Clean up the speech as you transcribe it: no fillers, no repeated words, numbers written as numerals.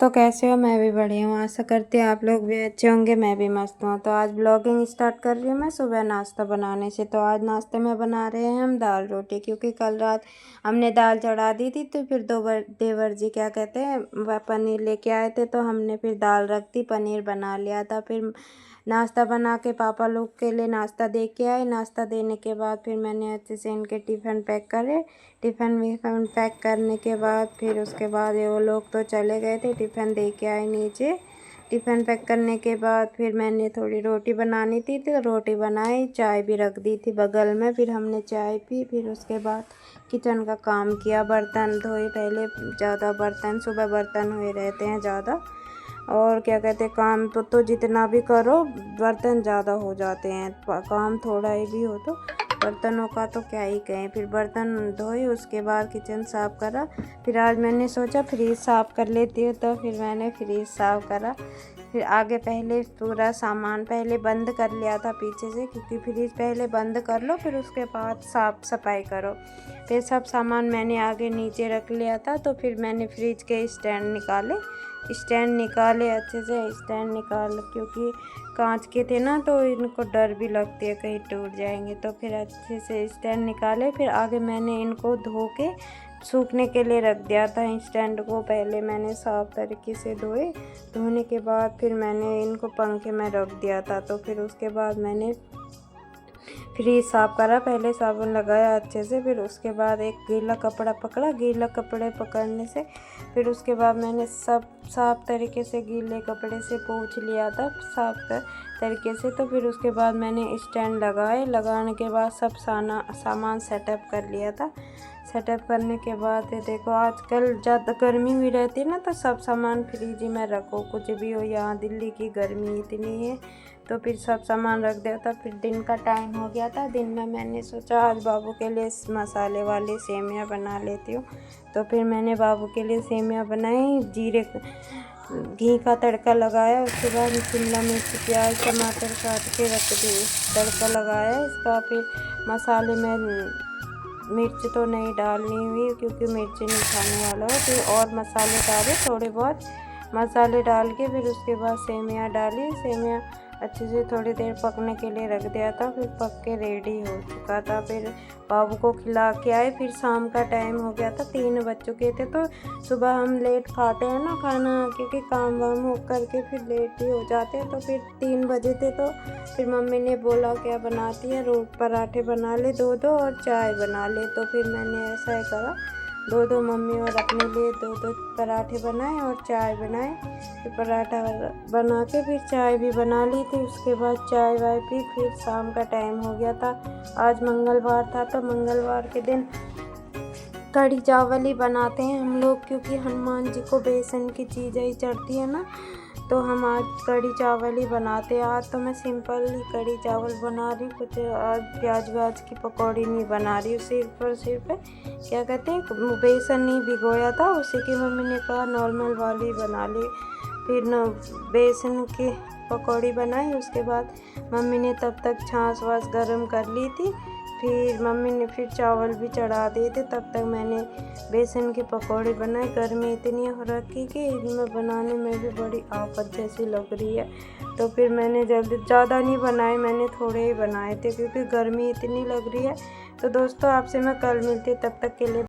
दोस्तों कैसे हो। मैं भी बढ़िया हूँ। आशा करती हूँ आप लोग भी अच्छे होंगे। मैं भी मस्त हूँ। तो आज ब्लॉगिंग स्टार्ट कर रही हूँ मैं सुबह नाश्ता बनाने से। तो आज नाश्ते में बना रहे हैं हम दाल रोटी, क्योंकि कल रात हमने दाल चढ़ा दी थी। तो फिर देवर जी क्या कहते हैं वह पनीर लेके आए थे, तो हमने फिर दाल रख दी, पनीर बना लिया था। फिर नाश्ता बना के पापा लोग के लिए नाश्ता दे के आए। नाश्ता देने के बाद फिर मैंने अच्छे से इनके टिफ़िन पैक करे। टिफ़िन विफ़िन पैक करने के बाद फिर उसके बाद वो लोग तो चले गए थे, टिफ़िन दे के आए नीचे। टिफ़िन पैक करने के बाद फिर मैंने थोड़ी रोटी बनानी थी तो रोटी बनाई, चाय भी रख दी थी बगल में। फिर हमने चाय पी। फिर उसके बाद किचन का काम किया, बर्तन धोए। पहले ज़्यादा बर्तन, सुबह बर्तन हुए रहते हैं ज़्यादा, और क्या कहते हैं काम तो जितना भी करो बर्तन ज़्यादा हो जाते हैं। काम थोड़ा ही भी हो तो बर्तनों का तो क्या ही कहें। फिर बर्तन धोए, उसके बाद किचन साफ़ करा। फिर आज मैंने सोचा फ्रिज साफ़ कर लेती हूँ, तो फिर मैंने फ्रिज साफ़ करा। फिर आगे पहले पूरा सामान पहले बंद कर लिया था पीछे से, क्योंकि फ्रिज पहले बंद कर लो फिर उसके बाद साफ़ सफाई करो। फिर सब सामान मैंने आगे नीचे रख लिया था। तो फिर मैंने फ्रिज के स्टैंड निकाले अच्छे से। स्टैंड निकाल, क्योंकि कांच के थे ना, तो इनको डर भी लगती है कहीं टूट जाएंगे। तो फिर अच्छे से स्टैंड निकाले। फिर आगे मैंने इनको धो के सूखने के लिए रख दिया था। स्टैंड को पहले मैंने साफ़ तरीके से धोने के बाद फिर मैंने इनको पंखे में रख दिया था। तो फिर उसके बाद मैंने फ्रिज साफ़ करा, पहले साबुन लगाया अच्छे से। फिर उसके बाद एक गीला कपड़ा पकड़ा। गीला कपड़े पकड़ने से फिर उसके बाद मैंने सब साफ़ तरीके से गीले कपड़े से पोंछ लिया था साफ़ तरीके से। तो फिर उसके बाद मैंने स्टैंड लगाने के बाद सब सामान सेटअप कर लिया था। सेटअप करने के बाद देखो आजकल ज़्यादा गर्मी हुई रहती है ना, तो सब सामान फ्रिज में रखो, कुछ भी हो। यहाँ दिल्ली की गर्मी इतनी है, तो फिर सब सामान रख दिया था। फिर दिन का टाइम हो गया था। दिन में मैंने सोचा आज बाबू के लिए मसाले वाली सेमियाँ बना लेती हूँ। तो फिर मैंने बाबू के लिए सेमियाँ बनाई, घी का तड़का लगाया। उसके बाद शिमला मिर्च, प्याज, टमाटर काट के रख दिए, तड़का लगाया इसका। फिर मसाले में मिर्च तो नहीं डालनी हुई, क्योंकि मिर्च नहीं खाने वाला हो। फिर और मसाले डाले, थोड़े बहुत मसाले डाल के फिर उसके बाद सेमियाँ डाली। सेमियाँ अच्छे से थोड़ी देर पकने के लिए रख दिया था। फिर पक के रेडी हो चुका था। फिर बाबू को खिला के आए। फिर शाम का टाइम हो गया था, 3 बज चुके थे। तो सुबह हम लेट खाते हैं ना खाना, क्योंकि काम वाम हो करके फिर लेट ही हो जाते हैं। तो फिर 3 बजे थे। तो फिर मम्मी ने बोला क्या बनाती है, पराठे बना ले 2-2 और चाय बना ले। तो फिर मैंने ऐसा ही करा, 2-2 मम्मी और अपने लिए 2-2 पराठे बनाए और चाय बनाए। फिर पराठा बना के फिर चाय भी बना ली थी। उसके बाद चाय वाय पी। फिर शाम का टाइम हो गया था। आज मंगलवार था, तो मंगलवार के दिन कढ़ी चावल ही बनाते हैं हम लोग, क्योंकि हनुमान जी को बेसन की चीज़ें ही चढ़ती है ना, तो हम आज कढ़ी चावल ही बनाते हैं। आज तो मैं सिंपल ही कढ़ी चावल बना रही हूँ, कुछ आज प्याज व्याज की पकौड़ी नहीं बना रही हूँ। सिर्फ क्या कहते हैं बेसन नहीं भिगोया था, उसी की मम्मी ने कहा नॉर्मल वाली बना ली। फिर न बेसन की पकौड़ी बनाई। उसके बाद मम्मी ने तब तक छाछ वाछ गरम कर ली थी। फिर मम्मी ने फिर चावल भी चढ़ा दिए थे, तब तक मैंने बेसन की पकौड़ी बनाई। गर्मी इतनी हो रखी कि इनमें बनाने में भी बड़ी आफत जैसी लग रही है। तो फिर मैंने जल्दी ज़्यादा नहीं बनाए, मैंने थोड़े ही बनाए थे, क्योंकि गर्मी इतनी लग रही है। तो दोस्तों आपसे मैं कल मिलती हूँ, तब तक के लिए